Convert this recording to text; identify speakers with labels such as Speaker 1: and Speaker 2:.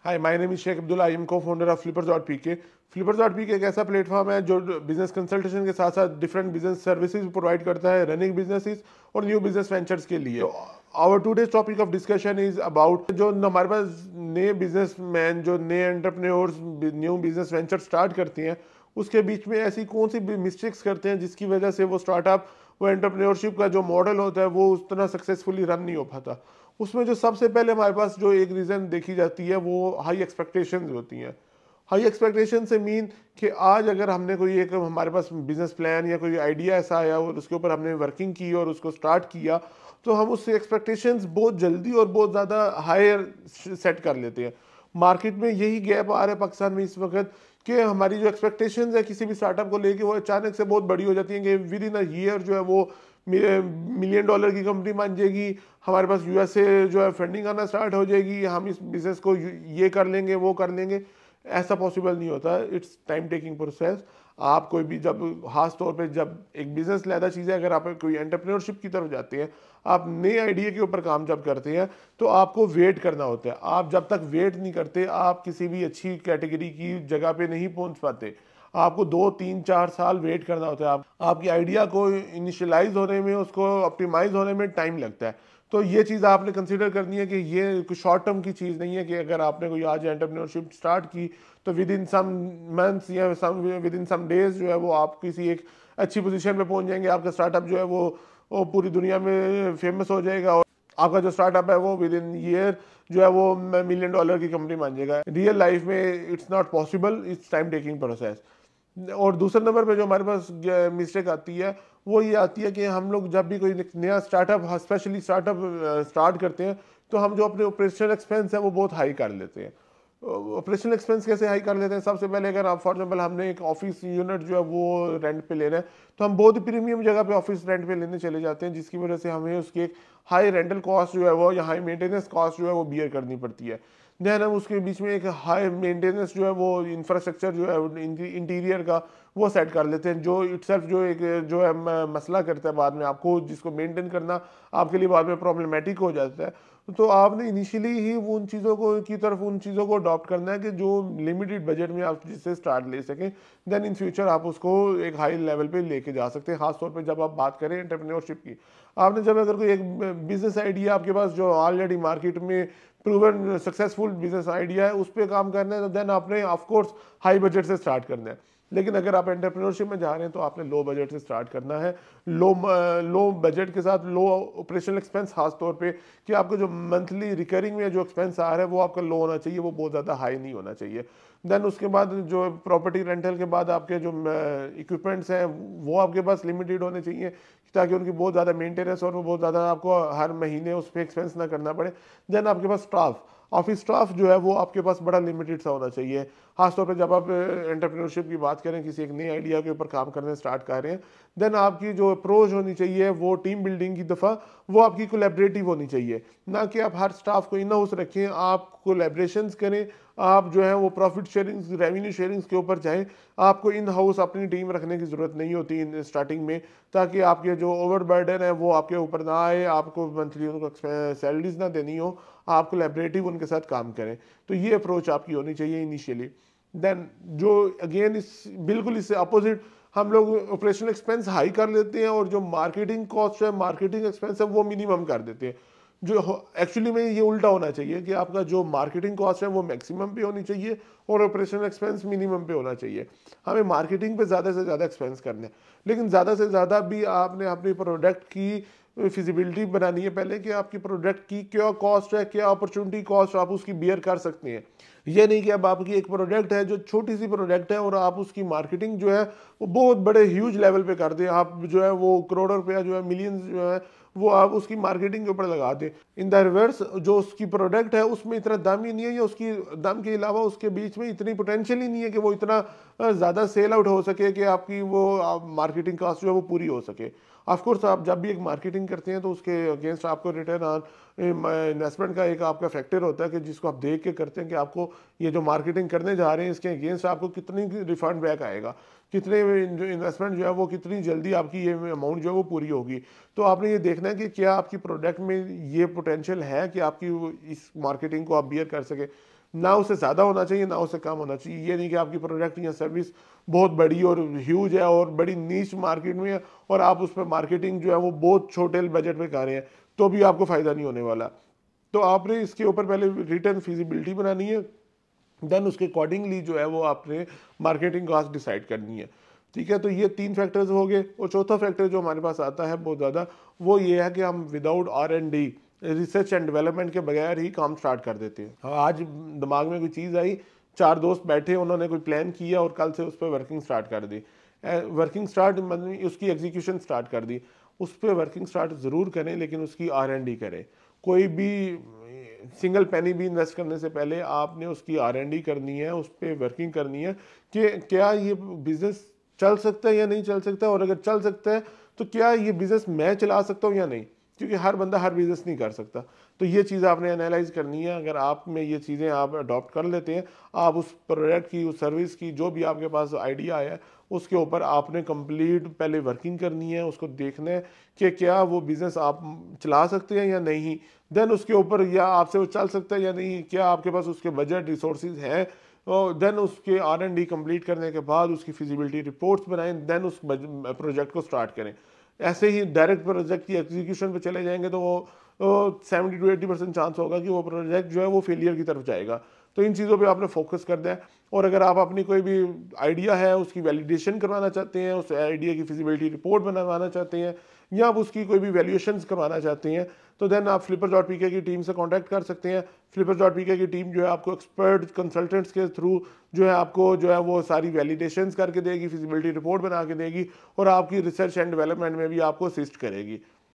Speaker 1: Hi, my name is Sheikh Abdullah. I am co founder of फ्लिपर्स.pk। फ्लिपर्स.pk एक ऐसा प्लेटफॉर्म है जो बिजनेस कंसल्टेशन के साथ साथ डिफरेंट बिजनेस सर्विसेज प्रोवाइड करता है रनिंग बिजनेसेस और न्यू बिजनेस वेंचर्स के लिए। तो our today's topic of discussion is about जो हमारे पास नए बिजनेसमैन, जो नए entrepreneurs new business venture start करते हैं, उसके बीच में ऐसी कौन सी मिस्टेक्स करते हैं जिसकी वजह से वो स्टार्टअप, वो एंटरप्रेन्योरशिप का जो मॉडल होता है वो उतना सक्सेसफुली रन नहीं हो पाता। उसमें जो सबसे पहले हमारे पास जो एक रीज़न देखी जाती है वो हाई एक्सपेक्टेशंस होती हैं। हाई एक्सपेक्टेशन से मीन कि आज अगर हमने कोई एक हमारे पास बिजनेस प्लान या कोई आइडिया ऐसा आया और उसके ऊपर हमने वर्किंग की और उसको स्टार्ट किया, तो हम उससे एक्सपेक्टेशंस बहुत जल्दी और बहुत ज़्यादा हायर सेट कर लेते हैं। मार्केट में यही गैप आ रहा है पाकिस्तान में इस वक्त कि हमारी जो एक्सपेक्टेशंस है किसी भी स्टार्टअप को लेके वो अचानक से बहुत बड़ी हो जाती हैं कि विद इन अ ईयर जो है वो मिलियन डॉलर की कंपनी बन जाएगी, हमारे पास यूएस से जो है फंडिंग आना स्टार्ट हो जाएगी, हम इस बिजनेस को ये कर लेंगे वो कर लेंगे। ऐसा पॉसिबल नहीं होता, इट्स टाइम टेकिंग प्रोसेस। आप कोई भी जब खास तौर पे जब एक बिजनेस लैदा चीज़ है, अगर आप कोई एंटरप्रेन्योरशिप की तरफ जाते हैं, आप नए आइडिया के ऊपर काम जब करते हैं तो आपको वेट करना होता है। आप जब तक वेट नहीं करते आप किसी भी अच्छी कैटेगरी की जगह पे नहीं पहुंच पाते। आपको 2 3 4 साल वेट करना होता है। आपकी आइडिया को इनिशियलाइज होने में, उसको ऑप्टिमाइज होने में टाइम लगता है। तो ये चीज़ आपने कंसीडर करनी है कि ये कुछ शॉर्ट टर्म की चीज़ नहीं है कि अगर आपने कोई आज एंटरप्रेन्योरशिप स्टार्ट की तो विद इन सम मंथ्स या विद इन सम डेज जो है वो आप किसी एक अच्छी पोजीशन पे पहुंच जाएंगे। आपका स्टार्टअप जो है वो पूरी दुनिया में फेमस हो जाएगा और आपका जो स्टार्टअप है वो विद इन ईयर जो है वो मिलियन डॉलर की कंपनी बन जाएगा। रियल लाइफ में it's not possible, it's time taking process. और दूसरे नंबर पे जो हमारे पास मिस्टेक आती है वो ये आती है कि हम लोग जब भी कोई नया स्टार्टअप, स्पेशली स्टार्टअप स्टार्ट करते हैं, तो हम जो अपने ऑपरेशनल एक्सपेंस है वो बहुत हाई कर लेते हैं। ऑपरेशनल एक्सपेंस कैसे हाई कर लेते हैं? सबसे पहले अगर आप फॉर एग्जांपल हमने एक ऑफिस यूनिट जो है वो रेंट पे ले रहे हैं, तो हम बहुत ही प्रीमियम जगह पे ऑफिस रेंट पे लेने चले जाते हैं, जिसकी वजह से हमें उसकी एक हाई रेंटल कॉस्ट जो है वो या हाई मेंटेनेंस कॉस्ट जो है वो बियर करनी पड़ती है। देन हम उसके बीच में एक हाई मेंटेनेंस जो है वो इंफ्रास्ट्रक्चर जो है इंटीरियर का वो सेट कर लेते हैं, जो इटसेल्फ जो एक जो है मसला करता है बाद में आपको, जिसको मेंटेन करना आपके लिए बाद में प्रॉब्लमेटिक हो जाता है। तो आपने इनिशियली ही वो उन चीज़ों को की तरफ उन चीज़ों को अडॉप्ट करना है कि जो लिमिटेड बजट में आप जिससे स्टार्ट ले सकें, देन इन फ्यूचर आप उसको एक हाई लेवल पे लेके जा सकते हैं। खासतौर पे जब आप बात करें एंटरप्रेन्योरशिप की, आपने जब अगर कोई एक बिजनेस आइडिया आपके पास जो ऑलरेडी मार्केट में प्रूवन सक्सेसफुल बिजनेस आइडिया है उस पर काम करना है, तो देन आपने ऑफकोर्स हाई बजट से स्टार्ट करना है। लेकिन अगर आप एंटरप्रेन्योरशिप में जा रहे हैं तो आपने लो बजट से स्टार्ट करना है। लो बजट के साथ लो ऑपरेशनल एक्सपेंस, खास तौर पे कि आपको जो मंथली रिकरिंग में जो एक्सपेंस आ रहा है वो आपका लो होना चाहिए, वो बहुत ज़्यादा हाई नहीं होना चाहिए। देन उसके बाद जो प्रॉपर्टी रेंटल के बाद आपके जो इक्विपमेंट्स हैं वो आपके पास लिमिटेड होने चाहिए, ताकि उनकी बहुत ज़्यादा मेंटेनेंस और वो बहुत ज़्यादा आपको हर महीने उस पर एक्सपेंस ना करना पड़े। देन आपके पास स्टाफ, ऑफिस स्टाफ जो है वो आपके पास बड़ा लिमिटेड सा होना चाहिए। खासतौर पे जब आप एंटरप्रेन्योरशिप की बात करें, किसी एक नई आइडिया के ऊपर काम करने स्टार्ट कर रहे हैं, देन आपकी जो अप्रोच होनी चाहिए वो टीम बिल्डिंग की दफ़ा वो आपकी कोलैबोरेटिव होनी चाहिए। ना कि आप हर स्टाफ को इन हाउस रखें, आप कोलैबोरेशंस करें, आप जो है वो प्रॉफिट शेयरिंग रेवेन्यू शेयरिंग्स के ऊपर जाएं। आपको इन हाउस अपनी टीम रखने की ज़रूरत नहीं होती इन स्टार्टिंग में, ताकि आपके जो ओवर बर्डन है वो आपके ऊपर ना आए, आपको मंथली उनको सैलरीज ना देनी हो, आप कोलैबोरेटिव उनके साथ काम करें। तो ये अप्रोच आपकी होनी चाहिए इनिशियली। देन जो अगेन इस बिल्कुल इससे अपोजिट हम लोग ऑपरेशनल एक्सपेंस हाई कर लेते हैं और जो मार्केटिंग कॉस्ट है, मार्केटिंग एक्सपेंस है वो मिनिमम कर देते हैं। जो एक्चुअली में ये उल्टा होना चाहिए कि आपका जो मार्केटिंग कॉस्ट है वो मैक्सिमम पे होनी चाहिए और ऑपरेशनल एक्सपेंस मिनिमम पे होना चाहिए। हमें मार्केटिंग पे ज़्यादा से ज़्यादा एक्सपेंस करने हैं, लेकिन ज़्यादा से ज़्यादा भी आपने अपनी प्रोडक्ट की फिजिबिलिटी बनानी है पहले कि आपकी प्रोडक्ट की क्या कॉस्ट है, क्या अपॉर्चुनिटी कॉस्ट आप उसकी बियर कर सकते हैं। ये नहीं कि अब आपकी एक प्रोडक्ट है जो छोटी सी प्रोडक्ट है और आप उसकी मार्केटिंग जो है वो बहुत बड़े ह्यूज लेवल पे कर दें, आप जो है वो करोड़ों रुपया जो है मिलियंस जो है वो आप उसकी मार्केटिंग के ऊपर लगा दें। इन द रिवर्स जो उसकी प्रोडक्ट है उसमें इतना दम ही नहीं है, या उसकी दम के अलावा उसके बीच में इतनी पोटेंशियल ही नहीं है कि वो इतना ज़्यादा सेल आउट हो सके कि आपकी वो मार्केटिंग कॉस्ट जो है वो पूरी हो सके। ऑफकोर्स आप जब भी एक मार्केटिंग करते हैं तो उसके अगेंस्ट आपको रिटर्न ऑन इन्वेस्टमेंट का एक आपका फैक्टर होता है कि जिसको आप देख के करते हैं कि आपको ये जो मार्केटिंग करने जा रहे हैं इसके अगेंस्ट आपको कितनी रिफंड बैक आएगा, कितने जो इन्वेस्टमेंट जो है वो कितनी जल्दी आपकी ये अमाउंट जो है वो पूरी होगी। तो आपने ये देखना है कि क्या आपकी प्रोडक्ट में ये पोटेंशियल है कि आपकी इस मार्केटिंग को आप बियर कर सके। ना उससे ज़्यादा होना चाहिए ना उससे कम होना चाहिए। ये नहीं कि आपकी प्रोडक्ट या सर्विस बहुत बड़ी और ह्यूज है और बड़ी नीश मार्केट में है और आप उस पर मार्केटिंग जो है वो बहुत छोटे बजट में कर रहे हैं, तो भी आपको फ़ायदा नहीं होने वाला। तो आपने इसके ऊपर पहले रिटर्न फिजिबिलिटी बनानी है, देन उसके अकॉर्डिंगली जो है वो आपने मार्केटिंग कॉस्ट डिसाइड करनी है। ठीक है, तो ये 3 फैक्टर्स हो गए। और चौथा फैक्टर जो हमारे पास आता है बहुत ज़्यादा, वो ये है कि हम without R&D, research and development के बगैर ही काम स्टार्ट कर देते हैं। हाँ, आज दिमाग में कोई चीज़ आई, 4 दोस्त बैठे, उन्होंने कोई प्लान किया और कल से उस पर वर्किंग स्टार्ट कर दी। वर्किंग स्टार्ट मतलब उसकी एग्जीक्यूशन स्टार्ट कर दी। उस पर वर्किंग स्टार्ट ज़रूर करें, लेकिन उसकी R&D करें। कोई भी सिंगल पेनी भी इन्वेस्ट करने से पहले आपने उसकी R&D करनी है, उस पर वर्किंग करनी है कि क्या ये बिज़नेस चल सकता है या नहीं चल सकता, और अगर चल सकता है तो क्या ये बिज़नेस मैं चला सकता हूँ या नहीं, क्योंकि हर बंदा हर बिज़नेस नहीं कर सकता। तो ये चीज़ आपने एनालाइज करनी है। अगर आप में ये चीज़ें आप अडॉप्ट कर लेते हैं, आप उस प्रोडक्ट की, उस सर्विस की, जो भी आपके पास आइडिया आया है, उसके ऊपर आपने कंप्लीट पहले वर्किंग करनी है, उसको देखना है कि क्या वो बिज़नेस आप चला सकते हैं या नहीं। देन उसके ऊपर या आपसे वो चल सकता है या नहीं, क्या आपके पास उसके बजट रिसोर्सेज हैं, और देन उसके R&D कंप्लीट करने के बाद उसकी फिजिबिलिटी रिपोर्ट्स बनाएं, देन उस प्रोजेक्ट को स्टार्ट करें। ऐसे ही डायरेक्ट प्रोजेक्ट की एग्जीक्यूशन पे चले जाएंगे तो वो 70 to 80% चांस होगा कि वो प्रोजेक्ट जो है वो फेलियर की तरफ जाएगा। तो इन चीज़ों पे आपने फोकस कर दिया है। और अगर आप अपनी कोई भी आइडिया है उसकी वैलिडेशन करवाना चाहते हैं, उस आइडिया की फिजिबिलिटी रिपोर्ट बनवाना चाहते हैं, या आप उसकी कोई भी वैल्यूएशंस करवाना चाहते हैं, तो देन आप Flippers.pk की टीम से कांटेक्ट कर सकते हैं। Flippers.pk की टीम जो है आपको एक्सपर्ट कंसल्टेंट्स के थ्रू जो है आपको जो है वो सारी वैलिडेशंस करके देगी, फिजिबिलिटी रिपोर्ट बना के देगी, और आपकी रिसर्च एंड डेवलपमेंट में भी आपको असिस्ट करेगी।